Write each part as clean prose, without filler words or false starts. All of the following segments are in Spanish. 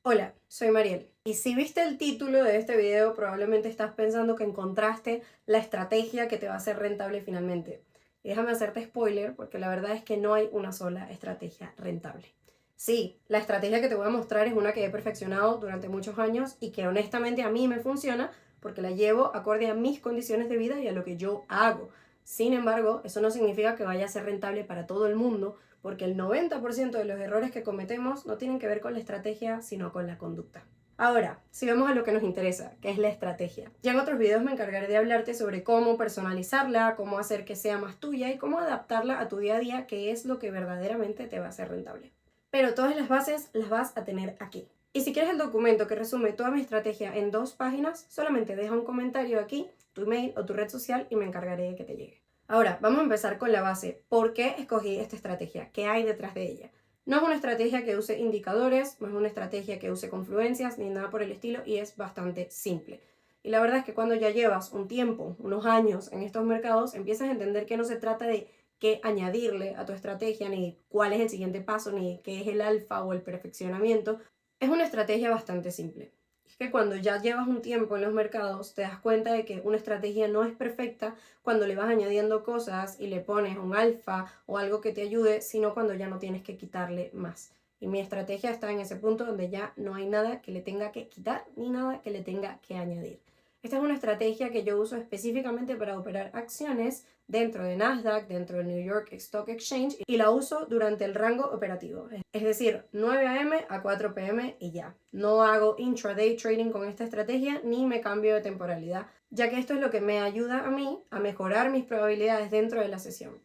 Hola, soy Mariel. Y si viste el título de este video, probablemente estás pensando que encontraste la estrategia que te va a hacer rentable finalmente. Y déjame hacerte spoiler, porque la verdad es que no hay una sola estrategia rentable. Sí, la estrategia que te voy a mostrar es una que he perfeccionado durante muchos años y que honestamente a mí me funciona porque la llevo acorde a mis condiciones de vida y a lo que yo hago. Sin embargo, eso no significa que vaya a ser rentable para todo el mundo, porque el 90% de los errores que cometemos no tienen que ver con la estrategia, sino con la conducta. Ahora, si vamos a lo que nos interesa, que es la estrategia. Ya en otros videos me encargaré de hablarte sobre cómo personalizarla, cómo hacer que sea más tuya y cómo adaptarla a tu día a día, que es lo que verdaderamente te va a hacer rentable. Pero todas las bases las vas a tener aquí. Y si quieres el documento que resume toda mi estrategia en 2 páginas, solamente deja un comentario aquí, tu email o tu red social y me encargaré de que te llegue. Ahora, vamos a empezar con la base. ¿Por qué escogí esta estrategia? ¿Qué hay detrás de ella? No es una estrategia que use indicadores, no es una estrategia que use confluencias, ni nada por el estilo, y es bastante simple. Y la verdad es que cuando ya llevas un tiempo, unos años en estos mercados, empiezas a entender que no se trata de qué añadirle a tu estrategia, ni cuál es el siguiente paso, ni qué es el alfa o el perfeccionamiento. Es una estrategia bastante simple. Es que cuando ya llevas un tiempo en los mercados, te das cuenta de que una estrategia no es perfecta cuando le vas añadiendo cosas y le pones un alfa o algo que te ayude, sino cuando ya no tienes que quitarle más. Y mi estrategia está en ese punto donde ya no hay nada que le tenga que quitar ni nada que le tenga que añadir. Esta es una estrategia que yo uso específicamente para operar acciones dentro de Nasdaq, dentro de New York Stock Exchange, y la uso durante el rango operativo. Es decir, 9 a.m. a 4 p.m. y ya. No hago intraday trading con esta estrategia ni me cambio de temporalidad, ya que esto es lo que me ayuda a mí a mejorar mis probabilidades dentro de la sesión.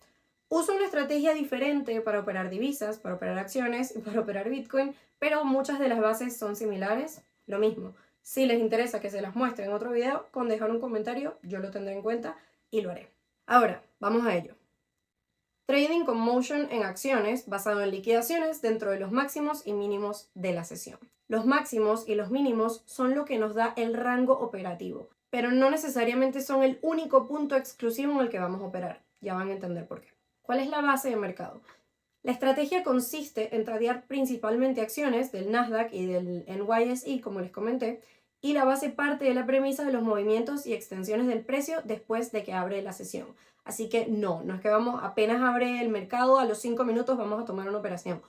Uso una estrategia diferente para operar divisas, para operar acciones y para operar Bitcoin, pero muchas de las bases son similares. Lo mismo. Si les interesa que se las muestre en otro video, con dejar un comentario, yo lo tendré en cuenta y lo haré. Ahora, vamos a ello. Trading con motion en acciones basado en liquidaciones dentro de los máximos y mínimos de la sesión. Los máximos y los mínimos son lo que nos da el rango operativo, pero no necesariamente son el único punto exclusivo en el que vamos a operar. Ya van a entender por qué. ¿Cuál es la base de mercado? La estrategia consiste en tradear principalmente acciones del Nasdaq y del NYSE, como les comenté, y la base parte de la premisa de los movimientos y extensiones del precio después de que abre la sesión. Así que no es que apenas abre el mercado, a los 5 minutos vamos a tomar una operación.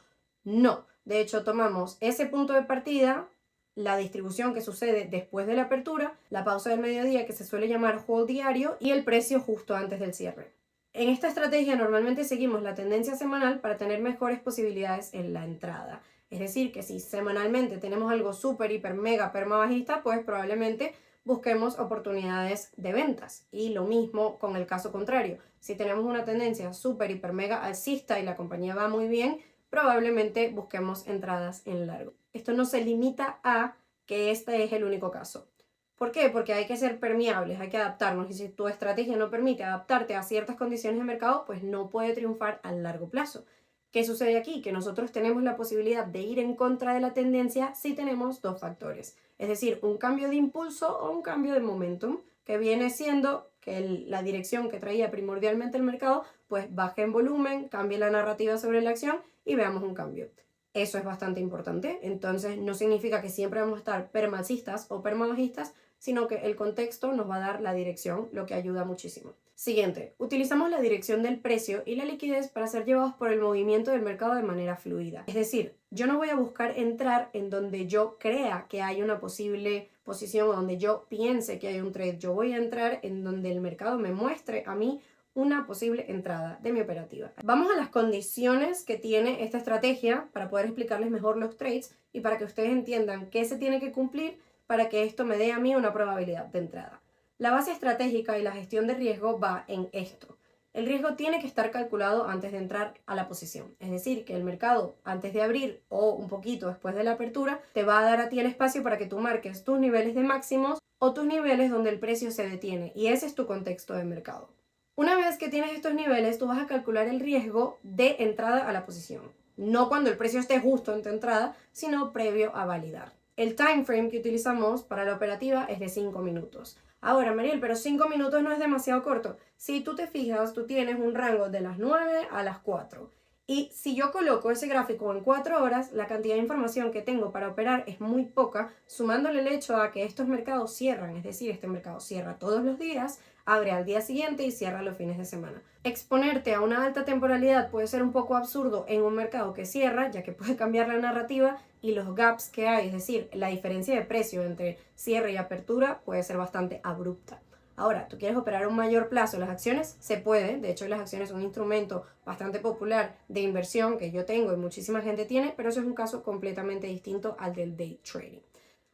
No, de hecho tomamos ese punto de partida, la distribución que sucede después de la apertura, la pausa del mediodía que se suele llamar hold diario y el precio justo antes del cierre. En esta estrategia normalmente seguimos la tendencia semanal para tener mejores posibilidades en la entrada. Es decir, que si semanalmente tenemos algo súper, hiper, mega, perma bajista, pues probablemente busquemos oportunidades de ventas. Y lo mismo con el caso contrario. Si tenemos una tendencia súper, hiper, mega alcista y la compañía va muy bien, probablemente busquemos entradas en largo. Esto no se limita a que este es el único caso. ¿Por qué? Porque hay que ser permeables, hay que adaptarnos, y si tu estrategia no permite adaptarte a ciertas condiciones de mercado, pues no puede triunfar a largo plazo. ¿Qué sucede aquí? Que nosotros tenemos la posibilidad de ir en contra de la tendencia si tenemos dos factores, es decir, un cambio de impulso o un cambio de momentum, que viene siendo que la dirección que traía primordialmente el mercado, pues baje en volumen, cambie la narrativa sobre la acción y veamos un cambio. Eso es bastante importante, entonces no significa que siempre vamos a estar permalcistas o permabajistas, sino que el contexto nos va a dar la dirección, lo que ayuda muchísimo. Siguiente, utilizamos la dirección del precio y la liquidez para ser llevados por el movimiento del mercado de manera fluida. Es decir, yo no voy a buscar entrar en donde yo crea que hay una posible posición o donde yo piense que hay un trade. Yo voy a entrar en donde el mercado me muestre a mí una posible entrada de mi operativa. Vamos a las condiciones que tiene esta estrategia para poder explicarles mejor los trades y para que ustedes entiendan qué se tiene que cumplir para que esto me dé a mí una probabilidad de entrada. La base estratégica y la gestión de riesgo va en esto. El riesgo tiene que estar calculado antes de entrar a la posición. Es decir, que el mercado antes de abrir o un poquito después de la apertura te va a dar a ti el espacio para que tú marques tus niveles de máximos o tus niveles donde el precio se detiene. Y ese es tu contexto de mercado. Una vez que tienes estos niveles, tú vas a calcular el riesgo de entrada a la posición. No cuando el precio esté justo en tu entrada, sino previo a validar. El time frame que utilizamos para la operativa es de 5 minutos. Ahora, Mariel, pero 5 minutos no es demasiado corto. Si tú te fijas, tú tienes un rango de las 9 a las 4 Y si yo coloco ese gráfico en 4 horas, la cantidad de información que tengo para operar es muy poca, sumándole el hecho a que estos mercados cierran, es decir, este mercado cierra todos los días, abre al día siguiente y cierra los fines de semana. Exponerte a una alta temporalidad puede ser un poco absurdo en un mercado que cierra, ya que puede cambiar la narrativa y los gaps que hay, es decir, la diferencia de precio entre cierre y apertura puede ser bastante abrupta. Ahora, ¿tú quieres operar a un mayor plazo las acciones? Se puede. De hecho, las acciones son un instrumento bastante popular de inversión que yo tengo y muchísima gente tiene, pero eso es un caso completamente distinto al del day trading.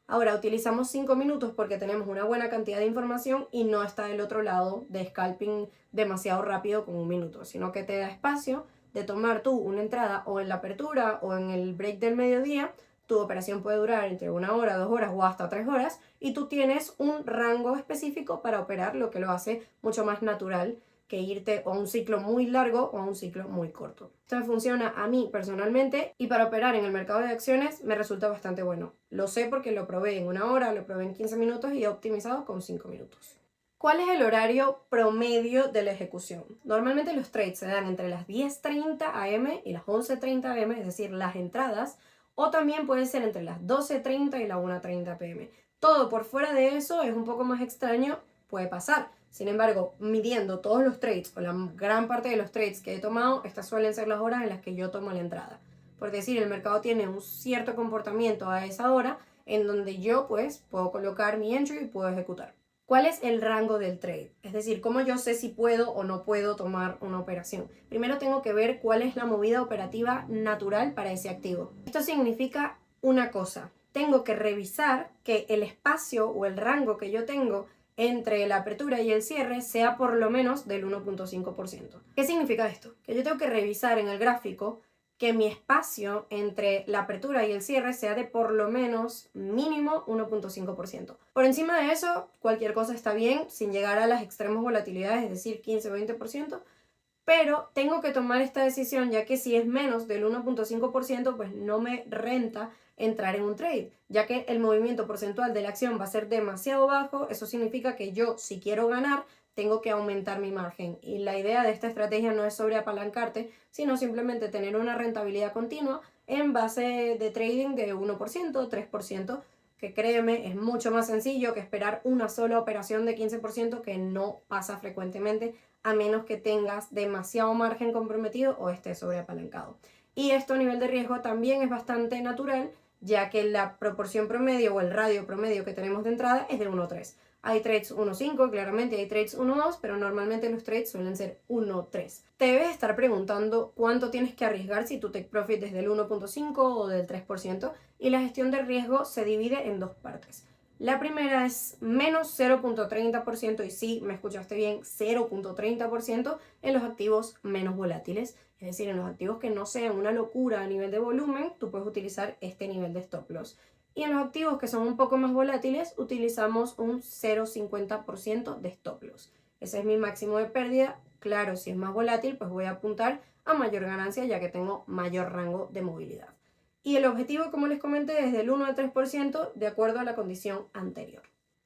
Ahora, utilizamos 5 minutos porque tenemos una buena cantidad de información y no está del otro lado de scalping demasiado rápido con 1 minuto, sino que te da espacio de tomar tú una entrada o en la apertura o en el break del mediodía. Tu operación puede durar entre 1 hora, 2 horas o hasta 3 horas y tú tienes un rango específico para operar, lo que lo hace mucho más natural que irte a un ciclo muy largo o a un ciclo muy corto. Esto me funciona a mí personalmente y para operar en el mercado de acciones me resulta bastante bueno. Lo sé porque lo probé en 1 hora, lo probé en 15 minutos y he optimizado con 5 minutos. ¿Cuál es el horario promedio de la ejecución? Normalmente los trades se dan entre las 10:30 am y las 11:30 am, es decir, las entradas, o también puede ser entre las 12:30 y la 1:30 pm. Todo por fuera de eso es un poco más extraño, puede pasar. Sin embargo, midiendo todos los trades o la gran parte de los trades que he tomado, estas suelen ser las horas en las que yo tomo la entrada. Por decir, el mercado tiene un cierto comportamiento a esa hora en donde yo pues puedo colocar mi entry y puedo ejecutar. ¿Cuál es el rango del trade? Es decir, ¿cómo yo sé si puedo o no puedo tomar una operación? Primero tengo que ver cuál es la movida operativa natural para ese activo. Esto significa una cosa. Tengo que revisar que el espacio o el rango que yo tengo entre la apertura y el cierre sea por lo menos del 1.5%. ¿Qué significa esto? Que yo tengo que revisar en el gráfico que mi espacio entre la apertura y el cierre sea de por lo menos mínimo 1.5%. Por encima de eso, cualquier cosa está bien, sin llegar a las extremas volatilidades, es decir, 15 o 20%, pero tengo que tomar esta decisión ya que si es menos del 1.5%, pues no me renta entrar en un trade, ya que el movimiento porcentual de la acción va a ser demasiado bajo. Eso significa que yo, si quiero ganar, tengo que aumentar mi margen. Y la idea de esta estrategia no es sobreapalancarte, sino simplemente tener una rentabilidad continua en base de trading de 1%, 3%, que créeme, es mucho más sencillo que esperar una sola operación de 15%, que no pasa frecuentemente, a menos que tengas demasiado margen comprometido o estés sobreapalancado. Y esto a nivel de riesgo también es bastante natural, ya que la proporción promedio o el radio promedio que tenemos de entrada es de 1,3. Hay trades 1.5, claramente hay trades 1.2, pero normalmente los trades suelen ser 1.3. Te debes estar preguntando cuánto tienes que arriesgar si tu take profit es del 1.5 o del 3%, y la gestión de riesgo se divide en dos partes. La primera es menos 0.30%, y sí, me escuchaste bien, 0.30% en los activos menos volátiles. Es decir, en los activos que no sean una locura a nivel de volumen, tú puedes utilizar este nivel de stop loss. Y en los activos que son un poco más volátiles, utilizamos un 0.50% de stop loss. Ese es mi máximo de pérdida. Claro, si es más volátil, pues voy a apuntar a mayor ganancia, ya que tengo mayor rango de movilidad. Y el objetivo, como les comenté, es del 1 al 3% de acuerdo a la condición anterior.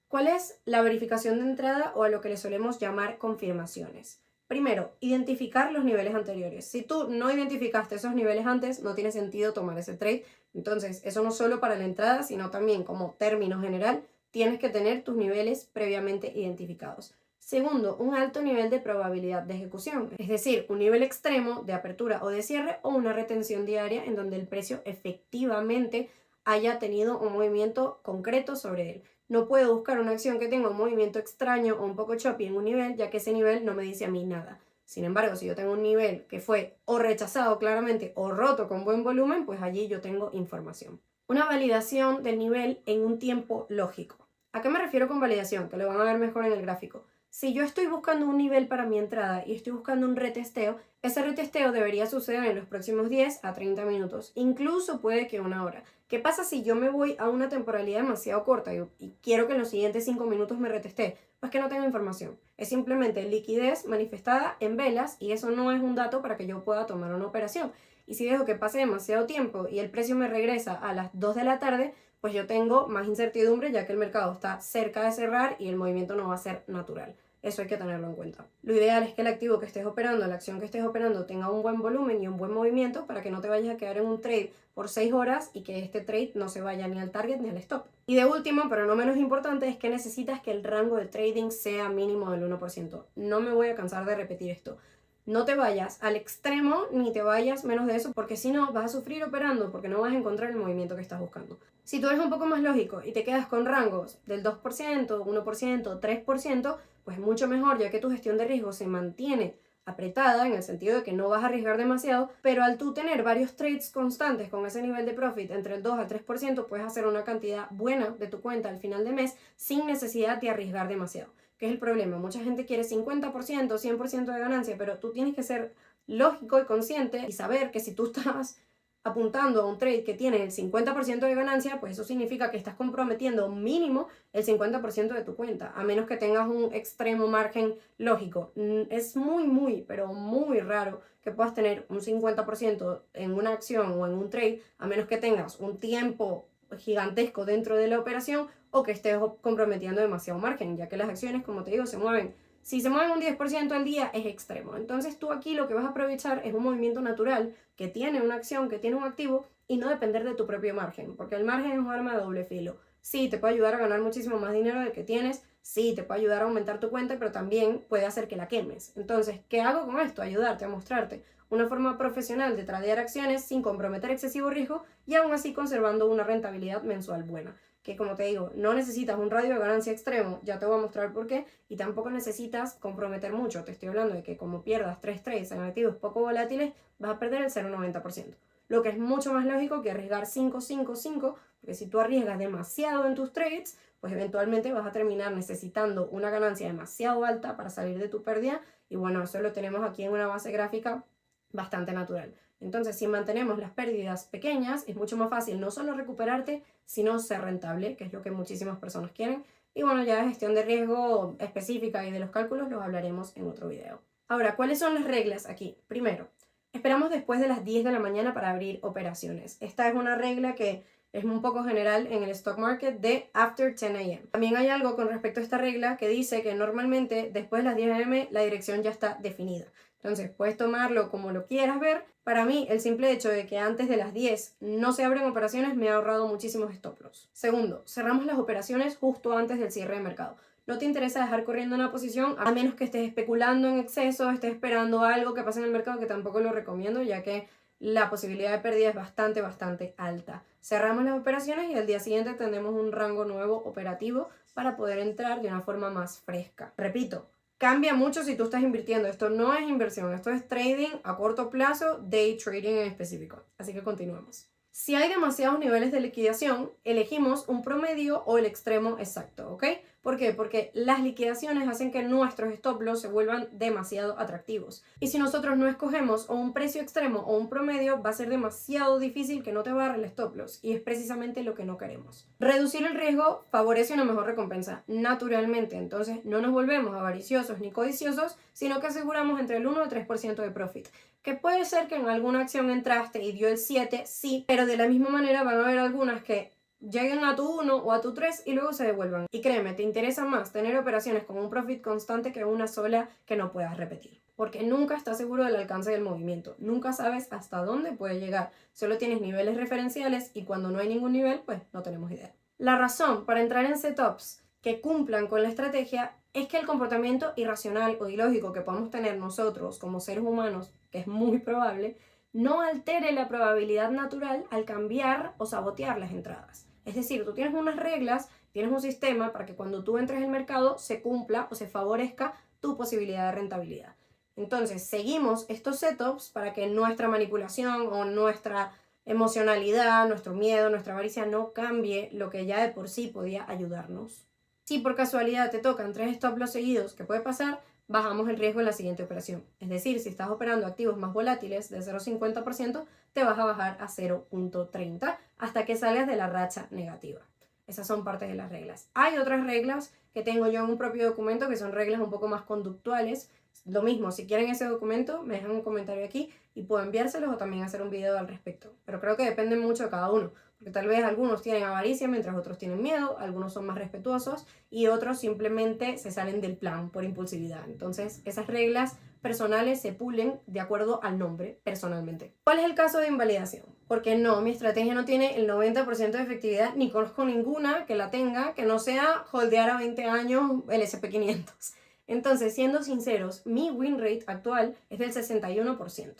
¿Cuál es la verificación de entrada o a lo que le solemos llamar confirmaciones? Primero, identificar los niveles anteriores. Si tú no identificaste esos niveles antes, no tiene sentido tomar ese trade. Entonces, eso no solo para la entrada, sino también como término general, tienes que tener tus niveles previamente identificados. Segundo, un alto nivel de probabilidad de ejecución, es decir, un nivel extremo de apertura o de cierre o una retención diaria en donde el precio efectivamente haya tenido un movimiento concreto sobre él. No puedo buscar una acción que tenga un movimiento extraño o un poco choppy en un nivel, ya que ese nivel no me dice a mí nada. Sin embargo, si yo tengo un nivel que fue o rechazado claramente o roto con buen volumen, pues allí yo tengo información. Una validación del nivel en un tiempo lógico. ¿A qué me refiero con validación? Que lo van a ver mejor en el gráfico. Si yo estoy buscando un nivel para mi entrada y estoy buscando un retesteo, ese retesteo debería suceder en los próximos 10 a 30 minutos, incluso puede que 1 hora. ¿Qué pasa si yo me voy a una temporalidad demasiado corta y quiero que en los siguientes 5 minutos me retestee? Pues que no tengo información. Es simplemente liquidez manifestada en velas y eso no es un dato para que yo pueda tomar una operación. Y si dejo que pase demasiado tiempo y el precio me regresa a las 2 de la tarde, pues yo tengo más incertidumbre, ya que el mercado está cerca de cerrar y el movimiento no va a ser natural. eso hay que tenerlo en cuenta. Lo ideal es que el activo que estés operando, la acción que estés operando, tenga un buen volumen y un buen movimiento para que no te vayas a quedar en un trade por 6 horas y que este trade no se vaya ni al target ni al stop. Y de último, pero no menos importante, es que necesitas que el rango de trading sea mínimo del 1%. No me voy a cansar de repetir esto. No te vayas al extremo ni te vayas menos de eso, porque si no vas a sufrir operando porque no vas a encontrar el movimiento que estás buscando. Si tú eres un poco más lógico y te quedas con rangos del 2%, 1%, 3%, pues mucho mejor, ya que tu gestión de riesgo se mantiene apretada en el sentido de que no vas a arriesgar demasiado, pero al tú tener varios trades constantes con ese nivel de profit entre el 2 al 3%, puedes hacer una cantidad buena de tu cuenta al final de mes sin necesidad de arriesgar demasiado. ¿Qué es el problema? Mucha gente quiere 50%, 100% de ganancia, pero tú tienes que ser lógico y consciente y saber que si tú estás apuntando a un trade que tiene el 50% de ganancia, pues eso significa que estás comprometiendo mínimo el 50% de tu cuenta, a menos que tengas un extremo margen lógico. Es muy, pero muy raro que puedas tener un 50% en una acción o en un trade, a menos que tengas un tiempo gigantesco dentro de la operación o que estés comprometiendo demasiado margen, ya que las acciones, como te digo, se mueven. Si se mueven un 10% al día es extremo. Entonces tú aquí lo que vas a aprovechar es un movimiento natural que tiene una acción, que tiene un activo y no depender de tu propio margen, porque el margen es un arma de doble filo. Sí, te puede ayudar a ganar muchísimo más dinero del que tienes, sí, te puede ayudar a aumentar tu cuenta, pero también puede hacer que la quemes. Entonces, ¿qué hago con esto? Ayudarte a mostrarte una forma profesional de tradear acciones sin comprometer excesivo riesgo y aún así conservando una rentabilidad mensual buena. Que como te digo, no necesitas un radio de ganancia extremo, ya te voy a mostrar por qué, y tampoco necesitas comprometer mucho. Te estoy hablando de que como pierdas 3 trades en activos poco volátiles, vas a perder el 0,90%. Lo que es mucho más lógico que arriesgar 5, 5, 5, porque si tú arriesgas demasiado en tus trades, pues eventualmente vas a terminar necesitando una ganancia demasiado alta para salir de tu pérdida, y bueno, eso lo tenemos aquí en una base gráfica bastante natural. Entonces, si mantenemos las pérdidas pequeñas, es mucho más fácil no solo recuperarte, sino ser rentable, que es lo que muchísimas personas quieren. Y bueno, ya de gestión de riesgo específica y de los cálculos los hablaremos en otro video. Ahora, ¿cuáles son las reglas aquí? Primero, esperamos después de las 10 de la mañana para abrir operaciones. Esta es una regla que es un poco general en el stock market de after 10 a.m. También hay algo con respecto a esta regla que dice que normalmente después de las 10 a.m. la dirección ya está definida. Entonces, puedes tomarlo como lo quieras ver. Para mí, el simple hecho de que antes de las 10 no se abren operaciones me ha ahorrado muchísimos stop loss. Segundo, cerramos las operaciones justo antes del cierre de mercado. No te interesa dejar corriendo una posición a menos que estés especulando en exceso, estés esperando algo que pase en el mercado, que tampoco lo recomiendo, ya que la posibilidad de pérdida es bastante alta. Cerramos las operaciones y al día siguiente tenemos un rango nuevo operativo para poder entrar de una forma más fresca. Repito, cambia mucho si tú estás invirtiendo. Esto no es inversión, esto es trading a corto plazo, day trading en específico. Así que continuemos. Si hay demasiados niveles de liquidación, elegimos un promedio o el extremo exacto, ¿ok? ¿Por qué? Porque las liquidaciones hacen que nuestros stop loss se vuelvan demasiado atractivos. Y si nosotros no escogemos o un precio extremo o un promedio, va a ser demasiado difícil que no te barre el stop loss. Y es precisamente lo que no queremos. Reducir el riesgo favorece una mejor recompensa, naturalmente. Entonces no nos volvemos avariciosos ni codiciosos, sino que aseguramos entre el 1 y el 3% de profit. Que puede ser que en alguna acción entraste y dio el 7, sí, pero de la misma manera van a haber algunas que lleguen a tu 1 o a tu 3 y luego se devuelvan. Y créeme, te interesa más tener operaciones con un profit constante que una sola que no puedas repetir. Porque nunca estás seguro del alcance del movimiento. Nunca sabes hasta dónde puede llegar. Solo tienes niveles referenciales y cuando no hay ningún nivel, pues no tenemos idea. La razón para entrar en setups que cumplan con la estrategia es que el comportamiento irracional o ilógico que podamos tener nosotros como seres humanos, que es muy probable, no altere la probabilidad natural al cambiar o sabotear las entradas. Es decir, tú tienes unas reglas, tienes un sistema para que cuando tú entres al mercado se cumpla o se favorezca tu posibilidad de rentabilidad. Entonces, seguimos estos setups para que nuestra manipulación o nuestra emocionalidad, nuestro miedo, nuestra avaricia no cambie lo que ya de por sí podía ayudarnos. Si por casualidad te tocan 3 stop loss seguidos, ¿qué puede pasar? Bajamos el riesgo en la siguiente operación. Es decir, si estás operando activos más volátiles de 0,50%, te vas a bajar a 0,30 hasta que salgas de la racha negativa. Esas son partes de las reglas. Hay otras reglas que tengo yo en un propio documento que son reglas un poco más conductuales. Lo mismo, si quieren ese documento, me dejan un comentario aquí y puedo enviárselos o también hacer un video al respecto. Pero creo que depende mucho de cada uno. Porque tal vez algunos tienen avaricia mientras otros tienen miedo, algunos son más respetuosos y otros simplemente se salen del plan por impulsividad. Entonces, esas reglas personales se pulen de acuerdo al nombre personalmente. ¿Cuál es el caso de invalidación? Porque no, mi estrategia no tiene el 90% de efectividad, ni conozco ninguna que la tenga, que no sea holdear a 20 años el SP500. Entonces, siendo sinceros, mi win rate actual es del 61%,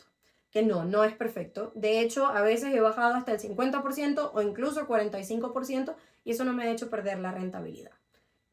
que no es perfecto. De hecho, a veces he bajado hasta el 50% o incluso 45% y eso no me ha hecho perder la rentabilidad.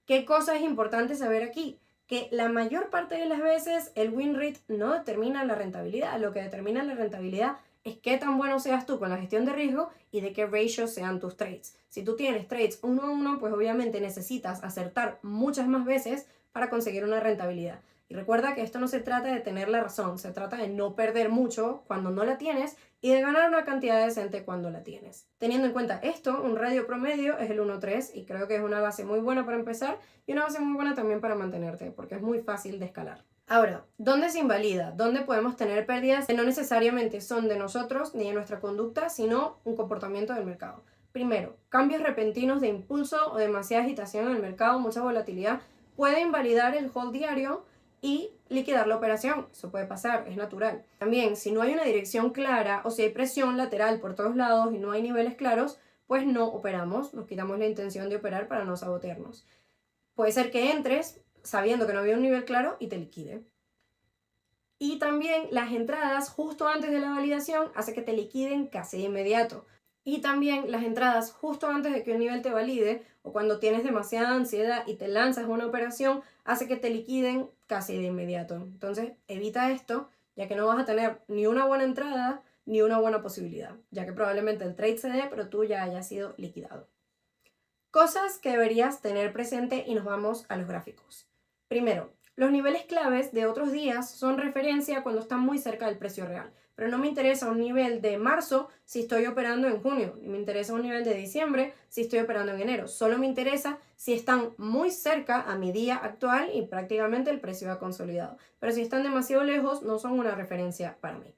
¿Qué cosa es importante saber aquí? Que la mayor parte de las veces el win rate no determina la rentabilidad. Lo que determina la rentabilidad es qué tan bueno seas tú con la gestión de riesgo y de qué ratio sean tus trades. Si tú tienes trades 1 a 1, pues obviamente necesitas acertar muchas más veces para conseguir una rentabilidad. Y recuerda que esto no se trata de tener la razón, se trata de no perder mucho cuando no la tienes y de ganar una cantidad decente cuando la tienes. Teniendo en cuenta esto, un radio promedio es el 1.3 y creo que es una base muy buena para empezar y una base muy buena también para mantenerte, porque es muy fácil de escalar. Ahora, ¿dónde se invalida? ¿Dónde podemos tener pérdidas que no necesariamente son de nosotros ni de nuestra conducta, sino un comportamiento del mercado? Primero, cambios repentinos de impulso o demasiada agitación en el mercado, mucha volatilidad, puede invalidar el hold diario y liquidar la operación. Eso puede pasar, es natural. También, si no hay una dirección clara o si hay presión lateral por todos lados y no hay niveles claros, pues no operamos, nos quitamos la intención de operar para no sabotearnos. Puede ser que entres sabiendo que no había un nivel claro y te liquide. Y también las entradas justo antes de la validación hace que te liquiden casi de inmediato. Y también las entradas justo antes de que un nivel te valide o cuando tienes demasiada ansiedad y te lanzas una operación hace que te liquiden casi de inmediato. Entonces evita esto, ya que no vas a tener ni una buena entrada ni una buena posibilidad, ya que probablemente el trade se dé pero tú ya hayas sido liquidado. Cosas que deberías tener presente y nos vamos a los gráficos. Primero, los niveles claves de otros días son referencia cuando están muy cerca del precio real, pero no me interesa un nivel de marzo si estoy operando en junio, ni me interesa un nivel de diciembre si estoy operando en enero, solo me interesa si están muy cerca a mi día actual y prácticamente el precio ha consolidado, pero si están demasiado lejos no son una referencia para mí.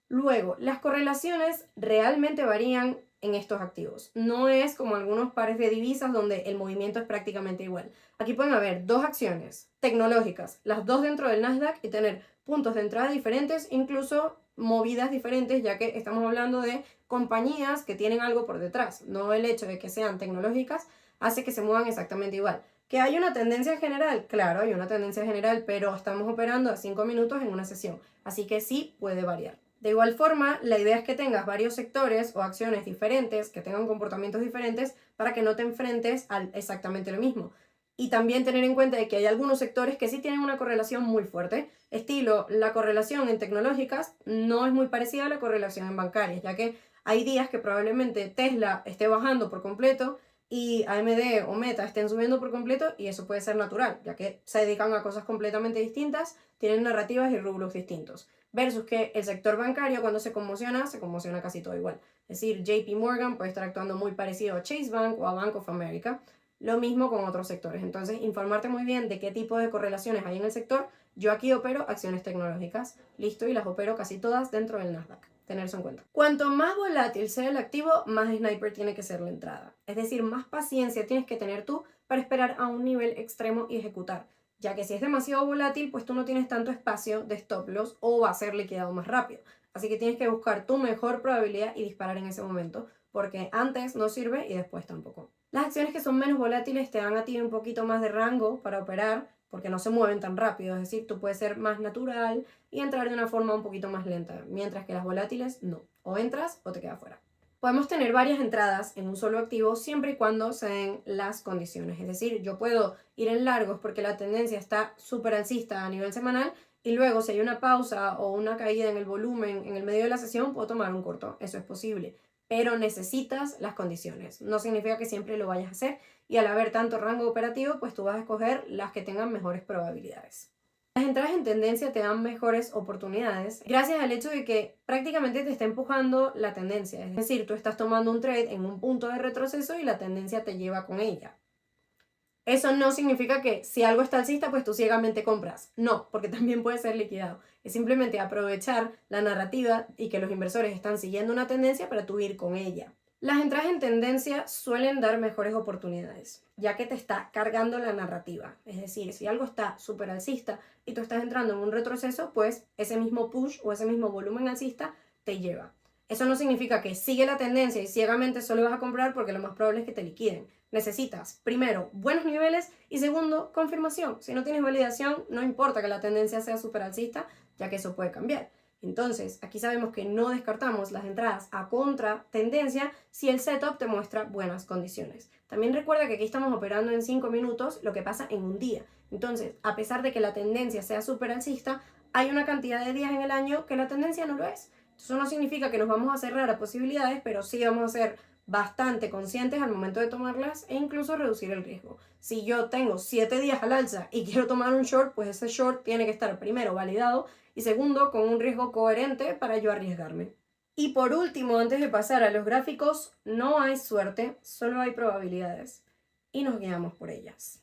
Luego, las correlaciones realmente varían en estos activos. No es como algunos pares de divisas donde el movimiento es prácticamente igual. Aquí pueden haber dos acciones tecnológicas, las dos dentro del Nasdaq y tener puntos de entrada diferentes, incluso movidas diferentes, ya que estamos hablando de compañías que tienen algo por detrás. No el hecho de que sean tecnológicas hace que se muevan exactamente igual. ¿Que hay una tendencia general? Claro, hay una tendencia general, pero estamos operando a 5 minutos en una sesión, así que sí puede variar. De igual forma, la idea es que tengas varios sectores o acciones diferentes, que tengan comportamientos diferentes, para que no te enfrentes a exactamente lo mismo. Y también tener en cuenta de que hay algunos sectores que sí tienen una correlación muy fuerte, estilo la correlación en tecnológicas no es muy parecida a la correlación en bancarias, ya que hay días que probablemente Tesla esté bajando por completo y AMD o Meta estén subiendo por completo y eso puede ser natural, ya que se dedican a cosas completamente distintas, tienen narrativas y rubros distintos. Versus que el sector bancario cuando se conmociona casi todo igual. Es decir, JP Morgan puede estar actuando muy parecido a Chase Bank o a Bank of America. Lo mismo con otros sectores. Entonces, informarte muy bien de qué tipo de correlaciones hay en el sector. Yo aquí opero acciones tecnológicas. Listo, y las opero casi todas dentro del Nasdaq. Tener eso en cuenta. Cuanto más volátil sea el activo, más sniper tiene que ser la entrada. Es decir, más paciencia tienes que tener tú para esperar a un nivel extremo y ejecutar, ya que si es demasiado volátil, pues tú no tienes tanto espacio de stop loss o va a ser liquidado más rápido. Así que tienes que buscar tu mejor probabilidad y disparar en ese momento, porque antes no sirve y después tampoco. Las acciones que son menos volátiles te dan a ti un poquito más de rango para operar, porque no se mueven tan rápido, es decir, tú puedes ser más natural y entrar de una forma un poquito más lenta, mientras que las volátiles no, o entras o te quedas fuera. Podemos tener varias entradas en un solo activo siempre y cuando se den las condiciones. Es decir, yo puedo ir en largos porque la tendencia está súper alcista a nivel semanal y luego si hay una pausa o una caída en el volumen en el medio de la sesión, puedo tomar un corto. Eso es posible. Pero necesitas las condiciones. No significa que siempre lo vayas a hacer y al haber tanto rango operativo, pues tú vas a escoger las que tengan mejores probabilidades. Las entradas en tendencia te dan mejores oportunidades gracias al hecho de que prácticamente te está empujando la tendencia. Es decir, tú estás tomando un trade en un punto de retroceso y la tendencia te lleva con ella. Eso no significa que si algo está alcista, pues tú ciegamente compras. No, porque también puede ser liquidado. Es simplemente aprovechar la narrativa y que los inversores están siguiendo una tendencia para tú ir con ella. Las entradas en tendencia suelen dar mejores oportunidades, ya que te está cargando la narrativa. Es decir, si algo está súper alcista y tú estás entrando en un retroceso, pues ese mismo push o ese mismo volumen alcista te lleva. Eso no significa que sigue la tendencia y ciegamente solo vas a comprar porque lo más probable es que te liquiden. Necesitas, primero, buenos niveles y segundo, confirmación. Si no tienes validación, no importa que la tendencia sea súper alcista, ya que eso puede cambiar. Entonces, aquí sabemos que no descartamos las entradas a contra tendencia si el setup te muestra buenas condiciones. También recuerda que aquí estamos operando en 5 minutos, lo que pasa en un día. Entonces, a pesar de que la tendencia sea súper alcista, hay una cantidad de días en el año que la tendencia no lo es. Eso no significa que nos vamos a cerrar a posibilidades, pero sí vamos a ser bastante conscientes al momento de tomarlas e incluso reducir el riesgo. Si yo tengo 7 días al alza y quiero tomar un short, pues ese short tiene que estar primero validado y segundo con un riesgo coherente para yo arriesgarme. Y por último, antes de pasar a los gráficos, no hay suerte, solo hay probabilidades y nos guiamos por ellas.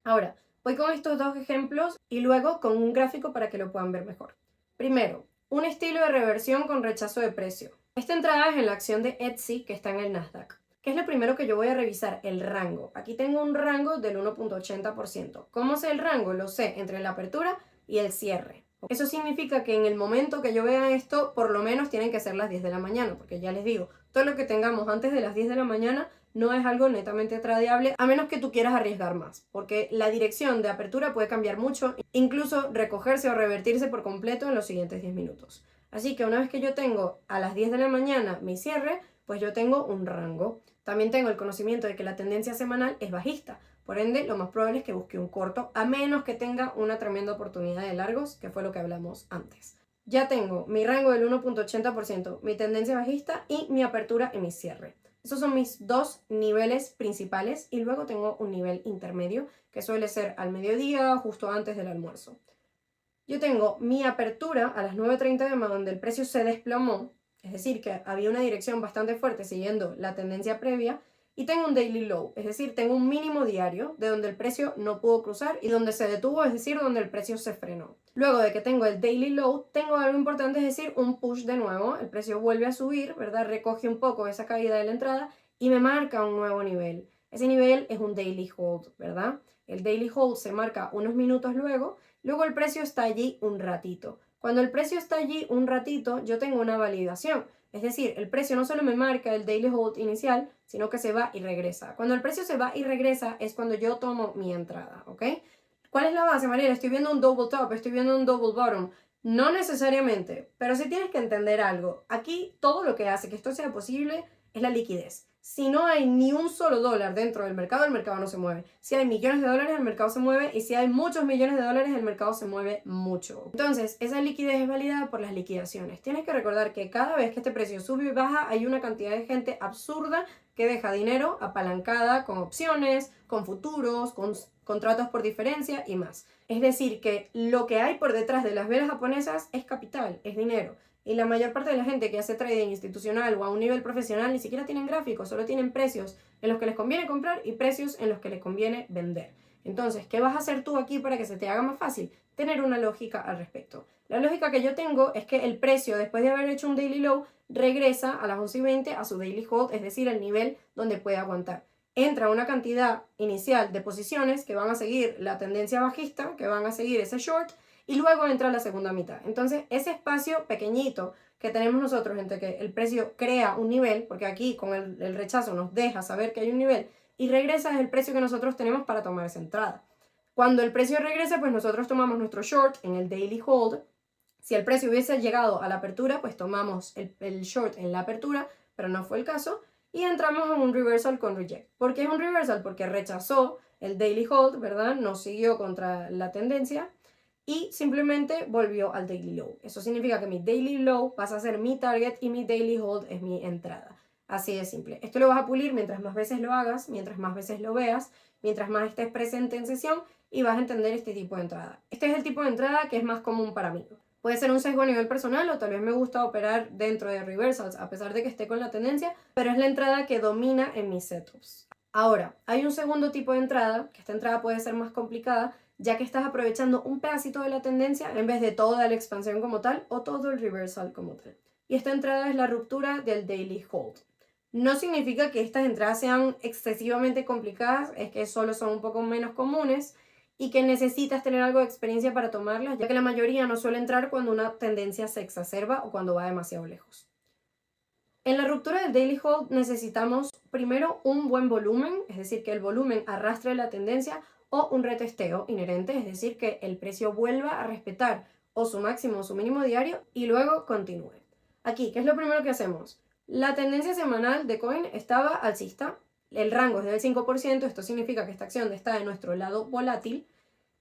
Ahora, voy con estos dos ejemplos y luego con un gráfico para que lo puedan ver mejor. Primero, un estilo de reversión con rechazo de precio. Esta entrada es en la acción de Etsy que está en el Nasdaq. ¿Qué es lo primero que yo voy a revisar? El rango. Aquí tengo un rango del 1.80%. ¿Cómo sé el rango? Lo sé entre la apertura y el cierre. Eso significa que en el momento que yo vea esto, por lo menos tienen que ser las 10 de la mañana, porque ya les digo, todo lo que tengamos antes de las 10 de la mañana no es algo netamente tradeable, a menos que tú quieras arriesgar más, porque la dirección de apertura puede cambiar mucho, incluso recogerse o revertirse por completo en los siguientes 10 minutos. Así que una vez que yo tengo a las 10 de la mañana mi cierre, pues yo tengo un rango. También tengo el conocimiento de que la tendencia semanal es bajista, por ende lo más probable es que busque un corto, a menos que tenga una tremenda oportunidad de largos, que fue lo que hablamos antes. Ya tengo mi rango del 1.80%, mi tendencia bajista y mi apertura y mi cierre. Esos son mis dos niveles principales y luego tengo un nivel intermedio que suele ser al mediodía, justo antes del almuerzo. Yo tengo mi apertura a las 9:30 de donde el precio se desplomó, es decir, que había una dirección bastante fuerte siguiendo la tendencia previa, y tengo un daily low, es decir, tengo un mínimo diario de donde el precio no pudo cruzar y donde se detuvo, es decir, donde el precio se frenó. Luego de que tengo el daily low, tengo algo importante, es decir, un push de nuevo, el precio vuelve a subir, ¿verdad? Recoge un poco esa caída de la entrada y me marca un nuevo nivel. Ese nivel es un daily hold, ¿verdad? El daily hold se marca unos minutos luego el precio está allí un ratito. Cuando el precio está allí un ratito, yo tengo una validación. Es decir, el precio no solo me marca el daily hold inicial, sino que se va y regresa. Cuando el precio se va y regresa es cuando yo tomo mi entrada, ¿ok? ¿Cuál es la base, Mariela? Estoy viendo un double top, estoy viendo un double bottom. No necesariamente, pero sí tienes que entender algo. Aquí todo lo que hace que esto sea posible es la liquidez. Si no hay ni un solo dólar dentro del mercado, el mercado no se mueve. Si hay millones de dólares, el mercado se mueve. Y si hay muchos millones de dólares, el mercado se mueve mucho. Entonces, esa liquidez es validada por las liquidaciones. Tienes que recordar que cada vez que este precio sube y baja, hay una cantidad de gente absurda que deja dinero apalancada con opciones, con futuros, con contratos por diferencia y más. Es decir, que lo que hay por detrás de las velas japonesas es capital, es dinero. Y la mayor parte de la gente que hace trading institucional o a un nivel profesional ni siquiera tienen gráficos, solo tienen precios en los que les conviene comprar y precios en los que les conviene vender. Entonces, ¿qué vas a hacer tú aquí para que se te haga más fácil? Tener una lógica al respecto. La lógica que yo tengo es que el precio, después de haber hecho un daily low, regresa a las 11:20 a su daily hold, es decir, el nivel donde puede aguantar. Entra una cantidad inicial de posiciones que van a seguir la tendencia bajista, que van a seguir ese short, y luego entra la segunda mitad. Entonces, ese espacio pequeñito que tenemos nosotros entre que el precio crea un nivel, porque aquí con el rechazo nos deja saber que hay un nivel, y regresa es el precio que nosotros tenemos para tomar esa entrada. Cuando el precio regresa, pues nosotros tomamos nuestro short en el daily hold. Si el precio hubiese llegado a la apertura, pues tomamos el short en la apertura, pero no fue el caso, y entramos en un reversal con reject. ¿Por qué es un reversal? Porque rechazó el daily hold, ¿verdad? No siguió contra la tendencia y simplemente volvió al daily low. Eso significa que mi daily low pasa a ser mi target y mi daily hold es mi entrada. Así de simple. Esto lo vas a pulir mientras más veces lo hagas, mientras más veces lo veas, mientras más estés presente en sesión y vas a entender este tipo de entrada. Este es el tipo de entrada que es más común para mí. Puede ser un sesgo a nivel personal o tal vez me gusta operar dentro de reversals a pesar de que esté con la tendencia, pero es la entrada que domina en mis setups. Ahora, hay un segundo tipo de entrada, que esta entrada puede ser más complicada, ya que estás aprovechando un pedacito de la tendencia en vez de toda la expansión como tal o todo el reversal como tal. Y esta entrada es la ruptura del daily hold. No significa que estas entradas sean excesivamente complicadas, es que solo son un poco menos comunes y que necesitas tener algo de experiencia para tomarlas, ya que la mayoría no suele entrar cuando una tendencia se exacerba o cuando va demasiado lejos. En la ruptura del daily hold necesitamos primero un buen volumen, es decir, que el volumen arrastre la tendencia, o un retesteo inherente, es decir, que el precio vuelva a respetar o su máximo o su mínimo diario y luego continúe. Aquí, ¿qué es lo primero que hacemos? La tendencia semanal de Coin estaba alcista, el rango es del 5%, esto significa que esta acción está de nuestro lado volátil,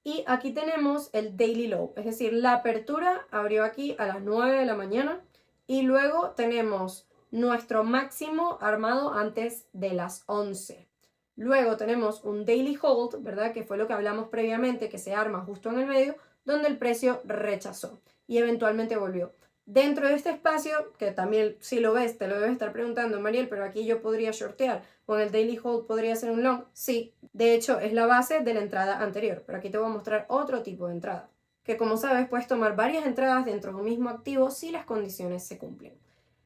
y aquí tenemos el daily low, es decir, la apertura abrió aquí a las 9 de la mañana y luego tenemos nuestro máximo armado antes de las 11. Luego tenemos un daily hold, ¿verdad? Que fue lo que hablamos previamente, que se arma justo en el medio, donde el precio rechazó y eventualmente volvió. Dentro de este espacio, que también si lo ves, te lo debes estar preguntando, Mariel, pero aquí yo podría shortear, con el daily hold podría ser un long. Sí, de hecho es la base de la entrada anterior, pero aquí te voy a mostrar otro tipo de entrada, que como sabes puedes tomar varias entradas dentro de un mismo activo si las condiciones se cumplen.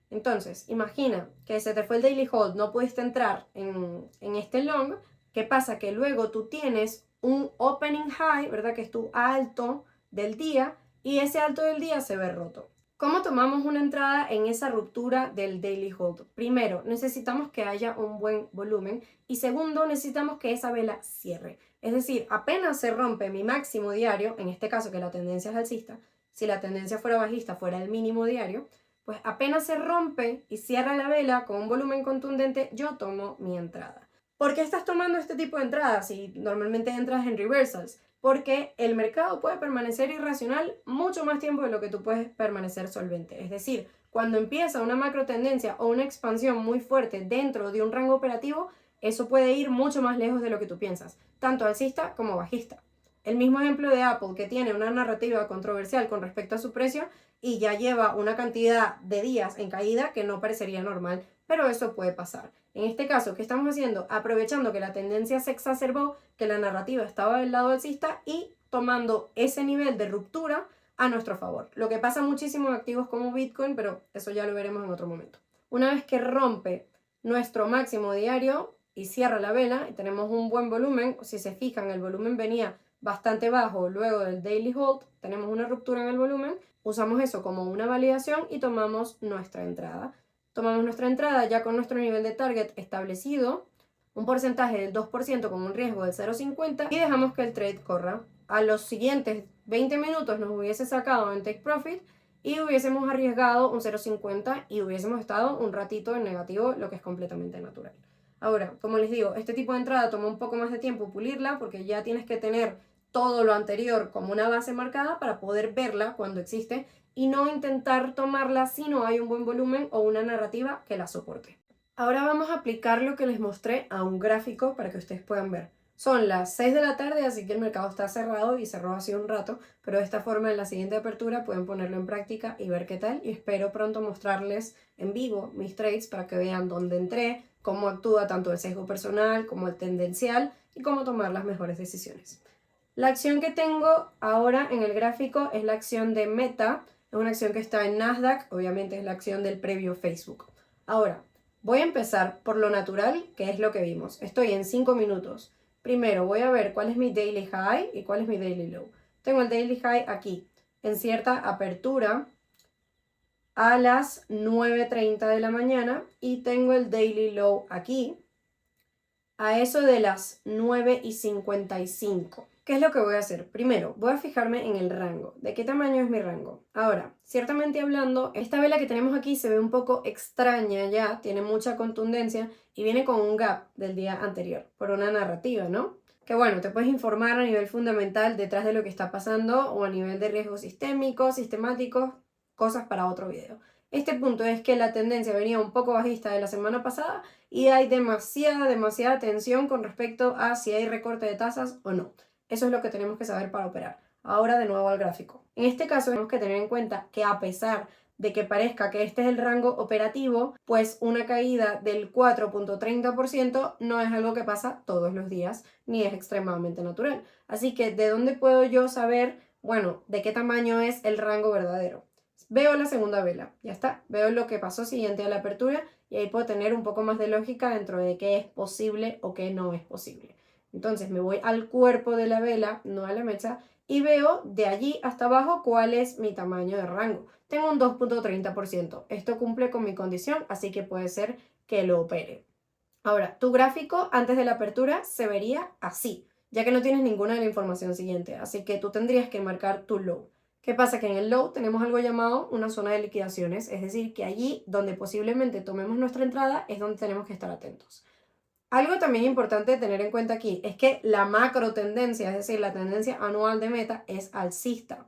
Entonces, imagina que se te fue el daily hold, no pudiste entrar en este long. ¿Qué pasa? Que luego tú tienes un opening high, ¿verdad? Que es tu alto del día y ese alto del día se ve roto. ¿Cómo tomamos una entrada en esa ruptura del daily hold? Primero, necesitamos que haya un buen volumen y segundo, necesitamos que esa vela cierre. Es decir, apenas se rompe mi máximo diario, en este caso que la tendencia es alcista, si la tendencia fuera bajista fuera el mínimo diario, pues apenas se rompe y cierra la vela con un volumen contundente, yo tomo mi entrada. ¿Por qué estás tomando este tipo de entradas si normalmente entras en reversals? Porque el mercado puede permanecer irracional mucho más tiempo de lo que tú puedes permanecer solvente. Es decir, cuando empieza una macro tendencia o una expansión muy fuerte dentro de un rango operativo, eso puede ir mucho más lejos de lo que tú piensas, tanto alcista como bajista. El mismo ejemplo de Apple, que tiene una narrativa controversial con respecto a su precio y ya lleva una cantidad de días en caída que no parecería normal, pero eso puede pasar. En este caso, ¿qué estamos haciendo? Aprovechando que la tendencia se exacerbó, que la narrativa estaba del lado alcista y tomando ese nivel de ruptura a nuestro favor. Lo que pasa muchísimo en activos como Bitcoin, pero eso ya lo veremos en otro momento. Una vez que rompe nuestro máximo diario y cierra la vela y tenemos un buen volumen, si se fijan, el volumen venía bastante bajo luego del daily hold, tenemos una ruptura en el volumen, usamos eso como una validación y tomamos nuestra entrada. Tomamos nuestra entrada ya con nuestro nivel de target establecido, un porcentaje del 2% con un riesgo del 0,50 y dejamos que el trade corra. A los siguientes 20 minutos nos hubiese sacado en take profit y hubiésemos arriesgado un 0,50 y hubiésemos estado un ratito en negativo, lo que es completamente natural. Ahora, como les digo, este tipo de entrada toma un poco más de tiempo pulirla porque ya tienes que tener todo lo anterior como una base marcada para poder verla cuando existe y no intentar tomarla si no hay un buen volumen o una narrativa que la soporte. Ahora vamos a aplicar lo que les mostré a un gráfico para que ustedes puedan ver. Son las 6 de la tarde, así que el mercado está cerrado y cerró hace un rato, pero de esta forma en la siguiente apertura pueden ponerlo en práctica y ver qué tal, y espero pronto mostrarles en vivo mis trades para que vean dónde entré, cómo actúa tanto el sesgo personal como el tendencial y cómo tomar las mejores decisiones. La acción que tengo ahora en el gráfico es la acción de Meta, es una acción que está en Nasdaq, obviamente es la acción del previo Facebook. Ahora, voy a empezar por lo natural, que es lo que vimos. Estoy en 5 minutos. Primero voy a ver cuál es mi daily high y cuál es mi daily low. Tengo el daily high aquí, en cierta apertura, a las 9:30 de la mañana, y tengo el daily low aquí, a eso de las 9:55. ¿Qué es lo que voy a hacer? Primero, voy a fijarme en el rango. ¿De qué tamaño es mi rango? Ahora, ciertamente hablando, esta vela que tenemos aquí se ve un poco extraña ya, tiene mucha contundencia y viene con un gap del día anterior, por una narrativa, ¿no? Que bueno, te puedes informar a nivel fundamental detrás de lo que está pasando o a nivel de riesgos sistémicos, sistemáticos, cosas para otro video. Este punto es que la tendencia venía un poco bajista de la semana pasada y hay demasiada tensión con respecto a si hay recorte de tasas o no. Eso es lo que tenemos que saber para operar. Ahora de nuevo al gráfico. En este caso tenemos que tener en cuenta que a pesar de que parezca que este es el rango operativo, pues una caída del 4.30% no es algo que pasa todos los días, ni es extremadamente natural. Así que, ¿de dónde puedo yo saber, bueno, de qué tamaño es el rango verdadero? Veo la segunda vela, ya está, veo lo que pasó siguiente a la apertura y ahí puedo tener un poco más de lógica dentro de qué es posible o qué no es posible. Entonces me voy al cuerpo de la vela, no a la mecha, y veo de allí hasta abajo cuál es mi tamaño de rango. Tengo un 2.30%. Esto cumple con mi condición, así que puede ser que lo opere. Ahora, tu gráfico antes de la apertura se vería así, ya que no tienes ninguna de la información siguiente, así que tú tendrías que marcar tu low. ¿Qué pasa? Que en el low tenemos algo llamado una zona de liquidaciones, es decir, que allí donde posiblemente tomemos nuestra entrada es donde tenemos que estar atentos. Algo también importante de tener en cuenta aquí es que la macro tendencia, es decir, la tendencia anual de Meta es alcista,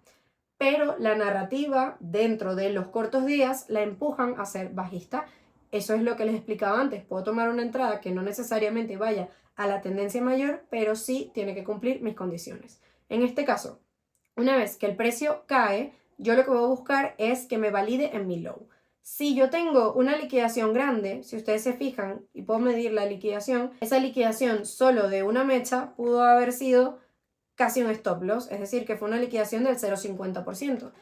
pero la narrativa dentro de los cortos días la empujan a ser bajista. Eso es lo que les explicaba antes. Puedo tomar una entrada que no necesariamente vaya a la tendencia mayor, pero sí tiene que cumplir mis condiciones. En este caso, una vez que el precio cae, yo lo que voy a buscar es que me valide en mi low. Si yo tengo una liquidación grande, si ustedes se fijan y puedo medir la liquidación, esa liquidación solo de una mecha pudo haber sido casi un stop loss, es decir, que fue una liquidación del 0,50%.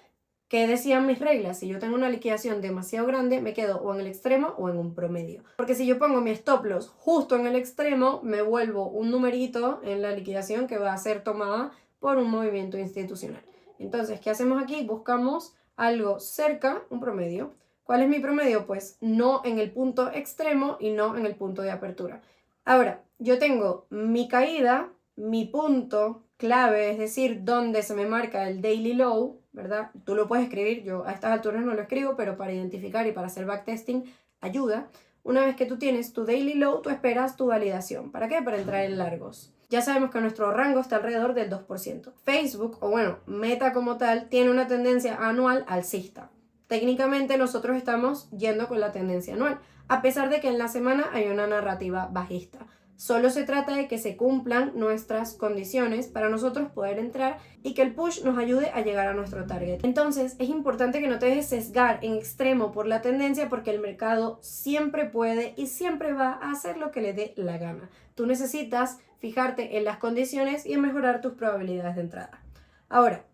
¿Qué decían mis reglas? Si yo tengo una liquidación demasiado grande, me quedo o en el extremo o en un promedio. Porque si yo pongo mi stop loss justo en el extremo, me vuelvo un numerito en la liquidación que va a ser tomada por un movimiento institucional. Entonces, ¿qué hacemos aquí? Buscamos algo cerca, un promedio. ¿Cuál es mi promedio? Pues no en el punto extremo y no en el punto de apertura. Ahora, yo tengo mi caída, mi punto clave, es decir, donde se me marca el daily low, ¿verdad? Tú lo puedes escribir, yo a estas alturas no lo escribo, pero para identificar y para hacer backtesting ayuda. Una vez que tú tienes tu daily low, tú esperas tu validación. ¿Para qué? Para entrar en largos. Ya sabemos que nuestro rango está alrededor del 2%. Facebook, o bueno, Meta como tal, tiene una tendencia anual alcista. Técnicamente nosotros estamos yendo con la tendencia anual, a pesar de que en la semana hay una narrativa bajista. Solo se trata de que se cumplan nuestras condiciones para nosotros poder entrar y que el push nos ayude a llegar a nuestro target. Entonces es importante que no te dejes sesgar en extremo por la tendencia, porque el mercado siempre puede y siempre va a hacer lo que le dé la gana. Tú necesitas fijarte en las condiciones y en mejorar tus probabilidades de entrada. Ahora,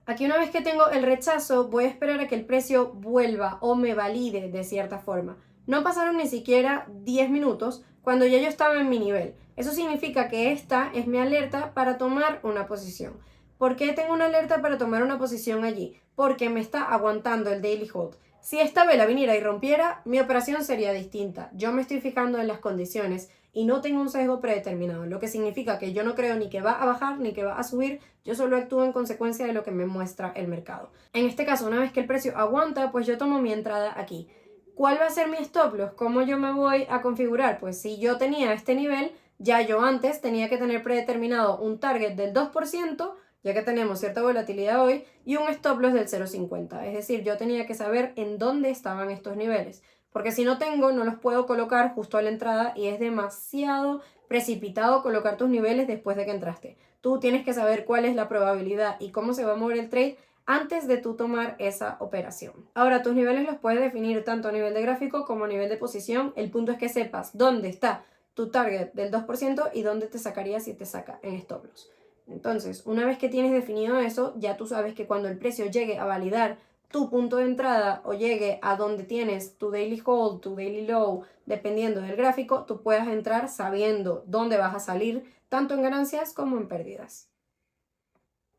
aquí una vez que tengo el rechazo, voy a esperar a que el precio vuelva o me valide de cierta forma. No pasaron ni siquiera 10 minutos cuando ya yo estaba en mi nivel. Eso significa que esta es mi alerta para tomar una posición. ¿Por qué tengo una alerta para tomar una posición allí? Porque me está aguantando el daily hold. Si esta vela viniera y rompiera, mi operación sería distinta. Yo me estoy fijando en las condiciones y no tengo un sesgo predeterminado, lo que significa que yo no creo ni que va a bajar ni que va a subir, yo solo actúo en consecuencia de lo que me muestra el mercado. En este caso, una vez que el precio aguanta, pues yo tomo mi entrada aquí. ¿Cuál va a ser mi stop loss? ¿Cómo yo me voy a configurar? Pues si yo tenía este nivel, ya yo antes tenía que tener predeterminado un target del 2%, ya que tenemos cierta volatilidad hoy, y un stop loss del 0,50. Es decir, yo tenía que saber en dónde estaban estos niveles, porque si no tengo, no los puedo colocar justo a la entrada y es demasiado precipitado colocar tus niveles después de que entraste. Tú tienes que saber cuál es la probabilidad y cómo se va a mover el trade antes de tú tomar esa operación. Ahora, tus niveles los puedes definir tanto a nivel de gráfico como a nivel de posición. El punto es que sepas dónde está tu target del 2% y dónde te sacaría si te saca en stop loss. Entonces, una vez que tienes definido eso, ya tú sabes que cuando el precio llegue a validar tu punto de entrada o llegue a donde tienes tu daily hold, tu daily low, dependiendo del gráfico, tú puedas entrar sabiendo dónde vas a salir, tanto en ganancias como en pérdidas.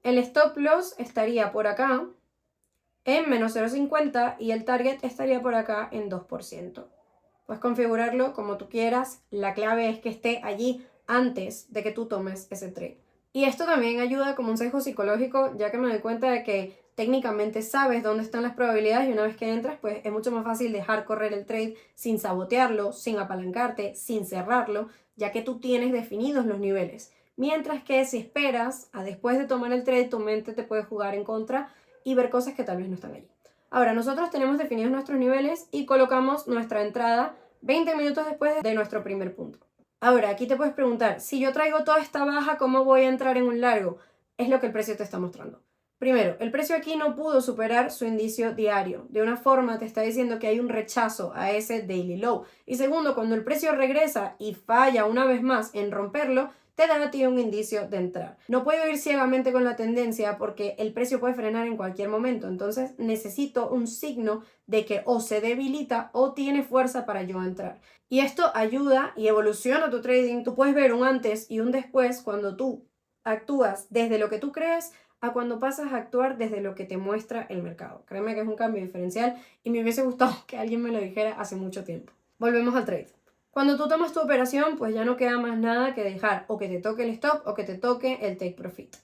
El stop loss estaría por acá en menos 0,50 y el target estaría por acá en 2%. Puedes configurarlo como tú quieras, la clave es que esté allí antes de que tú tomes ese trade. Y esto también ayuda como un sesgo psicológico, ya que me doy cuenta de que técnicamente sabes dónde están las probabilidades y una vez que entras, pues es mucho más fácil dejar correr el trade sin sabotearlo, sin apalancarte, sin cerrarlo, ya que tú tienes definidos los niveles. Mientras que si esperas a después de tomar el trade, tu mente te puede jugar en contra y ver cosas que tal vez no están allí. Ahora, nosotros tenemos definidos nuestros niveles y colocamos nuestra entrada 20 minutos después de nuestro primer punto. Ahora, aquí te puedes preguntar, si yo traigo toda esta baja, ¿cómo voy a entrar en un largo? Es lo que el precio te está mostrando. Primero, el precio aquí no pudo superar su indicio diario. De una forma te está diciendo que hay un rechazo a ese daily low. Y segundo, cuando el precio regresa y falla una vez más en romperlo, te da a ti un indicio de entrar. No puedo ir ciegamente con la tendencia porque el precio puede frenar en cualquier momento, entonces necesito un signo de que o se debilita o tiene fuerza para yo entrar. Y esto ayuda y evoluciona tu trading. Tú puedes ver un antes y un después cuando tú actúas desde lo que tú crees a cuando pasas a actuar desde lo que te muestra el mercado. Créeme que es un cambio diferencial y me hubiese gustado que alguien me lo dijera hace mucho tiempo. Volvemos al trade. Cuando tú tomas tu operación, pues ya no queda más nada que dejar o que te toque el stop o que te toque el take profit.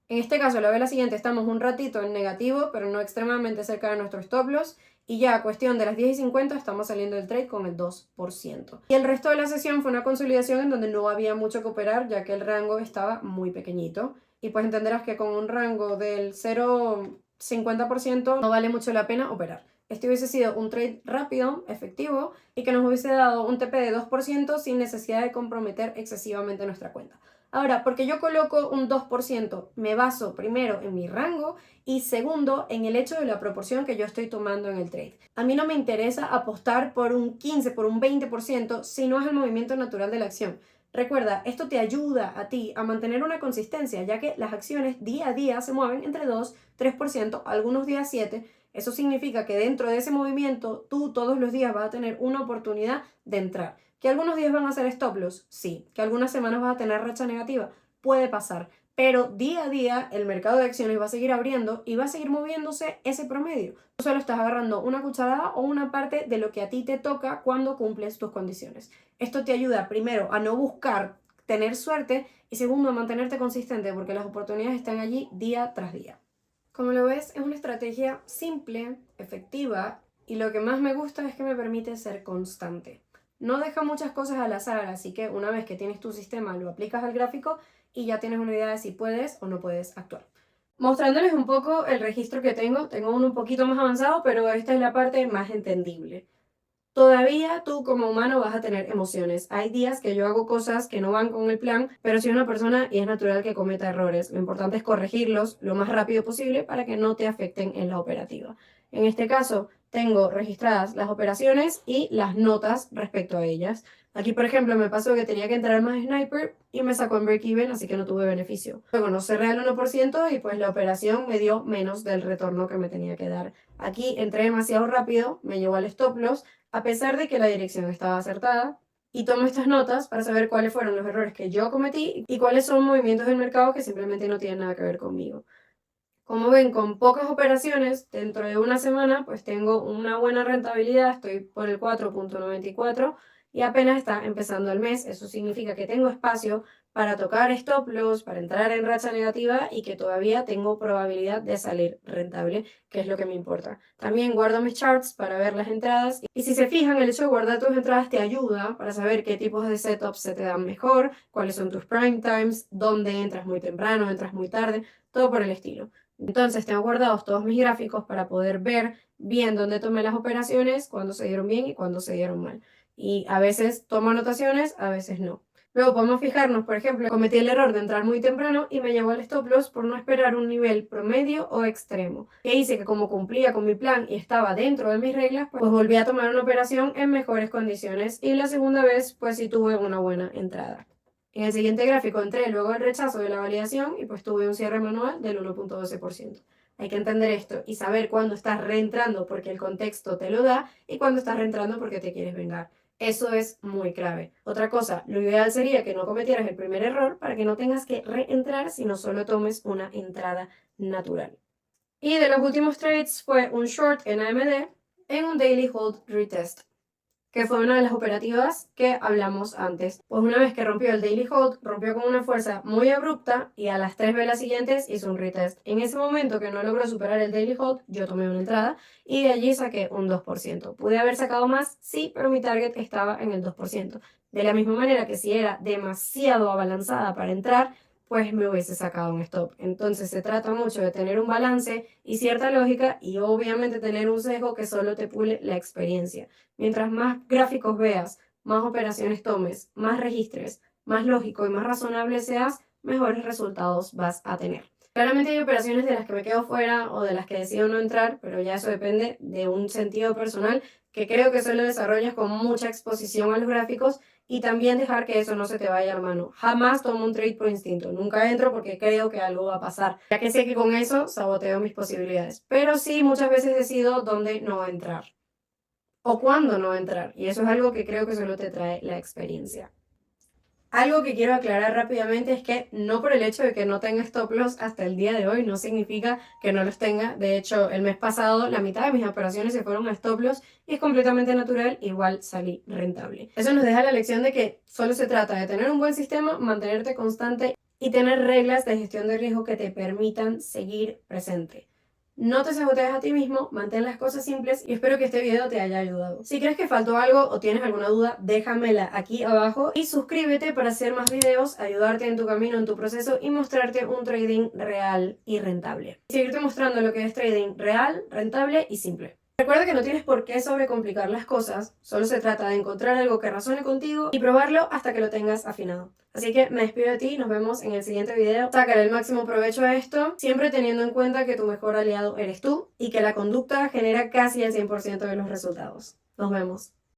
En este caso, la vela siguiente estamos un ratito en negativo, pero no extremadamente cerca de nuestro stop loss. Y ya a cuestión de las 10:50 estamos saliendo del trade con el 2%. Y el resto de la sesión fue una consolidación en donde no había mucho que operar, ya que el rango estaba muy pequeñito. Y pues entenderás que con un rango del 0,50% no vale mucho la pena operar. Este hubiese sido un trade rápido, efectivo, y que nos hubiese dado un TP de 2% sin necesidad de comprometer excesivamente nuestra cuenta. Ahora, porque yo coloco un 2%, me baso primero en mi rango y segundo en el hecho de la proporción que yo estoy tomando en el trade. A mí no me interesa apostar por un 15, por un 20%, si no es el movimiento natural de la acción. Recuerda, esto te ayuda a ti a mantener una consistencia, ya que las acciones día a día se mueven entre 2, 3%, algunos días 7%. Eso significa que dentro de ese movimiento tú todos los días vas a tener una oportunidad de entrar. ¿Que algunos días van a ser stop loss? Sí. ¿Que algunas semanas vas a tener racha negativa? Puede pasar. Pero día a día el mercado de acciones va a seguir abriendo y va a seguir moviéndose ese promedio. Tú solo estás agarrando una cucharada o una parte de lo que a ti te toca cuando cumples tus condiciones. Esto te ayuda primero a no buscar tener suerte y segundo a mantenerte consistente porque las oportunidades están allí día tras día. Como lo ves, es una estrategia simple, efectiva y lo que más me gusta es que me permite ser constante. No deja muchas cosas al azar, así que una vez que tienes tu sistema lo aplicas al gráfico y ya tienes una idea de si puedes o no puedes actuar. Mostrándoles un poco el registro que tengo uno un poquito más avanzado, pero esta es la parte más entendible. Todavía tú como humano vas a tener emociones. Hay días que yo hago cosas que no van con el plan, pero soy una persona y es natural que cometa errores. Lo importante es corregirlos lo más rápido posible para que no te afecten en la operativa. En este caso, tengo registradas las operaciones y las notas respecto a ellas. Aquí, por ejemplo, me pasó que tenía que entrar más sniper y me sacó en break-even, así que no tuve beneficio. Luego no cerré al 1% y pues la operación me dio menos del retorno que me tenía que dar. Aquí entré demasiado rápido, me llevó al stop loss, a pesar de que la dirección estaba acertada, y tomo estas notas para saber cuáles fueron los errores que yo cometí y cuáles son movimientos del mercado que simplemente no tienen nada que ver conmigo. Como ven, con pocas operaciones, dentro de una semana, pues tengo una buena rentabilidad, estoy por el 4.94 y apenas está empezando el mes. Eso significa que tengo espacio para tocar stop loss, para entrar en racha negativa y que todavía tengo probabilidad de salir rentable, que es lo que me importa. También guardo mis charts para ver las entradas y si se fijan, el hecho de guardar tus entradas te ayuda para saber qué tipos de setups se te dan mejor, cuáles son tus prime times, dónde entras muy temprano, entras muy tarde, todo por el estilo. Entonces tengo guardados todos mis gráficos para poder ver bien dónde tomé las operaciones, cuándo se dieron bien y cuándo se dieron mal. Y a veces tomo anotaciones, a veces no. Luego podemos fijarnos, por ejemplo, cometí el error de entrar muy temprano y me llevó al stop loss por no esperar un nivel promedio o extremo. Que hice que como cumplía con mi plan y estaba dentro de mis reglas, pues volví a tomar una operación en mejores condiciones y la segunda vez pues sí tuve una buena entrada. En el siguiente gráfico entré luego el rechazo de la validación y pues tuve un cierre manual del 1.12%. Hay que entender esto y saber cuándo estás reentrando porque el contexto te lo da y cuándo estás reentrando porque te quieres vengar. Eso es muy clave. Otra cosa, lo ideal sería que no cometieras el primer error para que no tengas que reentrar, sino solo tomes una entrada natural. Y de los últimos trades fue un short en AMD en un daily hold retest, que fue una de las operativas que hablamos antes. Pues una vez que rompió el daily hold, rompió con una fuerza muy abrupta y a las 3 velas siguientes hizo un retest. En ese momento que no logró superar el daily hold, yo tomé una entrada y de allí saqué un 2%. ¿Pude haber sacado más? Sí, pero mi target estaba en el 2%. De la misma manera que si era demasiado abalanzada para entrar, pues me hubiese sacado un stop. Entonces se trata mucho de tener un balance y cierta lógica y obviamente tener un sesgo que solo te pule la experiencia. Mientras más gráficos veas, más operaciones tomes, más registres, más lógico y más razonable seas, mejores resultados vas a tener. Claramente hay operaciones de las que me quedo fuera o de las que decido no entrar, pero ya eso depende de un sentido personal que creo que solo desarrollas con mucha exposición a los gráficos y también dejar que eso no se te vaya a la mano. Jamás tomo un trade por instinto, nunca entro porque creo que algo va a pasar, ya que sé que con eso saboteo mis posibilidades. Pero sí, muchas veces decido dónde no entrar o cuándo no entrar, y eso es algo que creo que solo te trae la experiencia. Algo que quiero aclarar rápidamente es que no por el hecho de que no tenga stop loss hasta el día de hoy no significa que no los tenga. De hecho, el mes pasado la mitad de mis operaciones se fueron a stop loss y es completamente natural, igual salí rentable. Eso nos deja la lección de que solo se trata de tener un buen sistema, mantenerte constante y tener reglas de gestión de riesgo que te permitan seguir presente. No te sabotees a ti mismo, mantén las cosas simples y espero que este video te haya ayudado. Si crees que faltó algo o tienes alguna duda, déjamela aquí abajo y suscríbete para hacer más videos, ayudarte en tu camino, en tu proceso y mostrarte un trading real y rentable. Seguirte mostrando lo que es trading real, rentable y simple. Recuerda que no tienes por qué sobrecomplicar las cosas, solo se trata de encontrar algo que razone contigo y probarlo hasta que lo tengas afinado. Así que me despido de ti, nos vemos en el siguiente video. Sácale el máximo provecho a esto, siempre teniendo en cuenta que tu mejor aliado eres tú y que la conducta genera casi el 100% de los resultados. Nos vemos.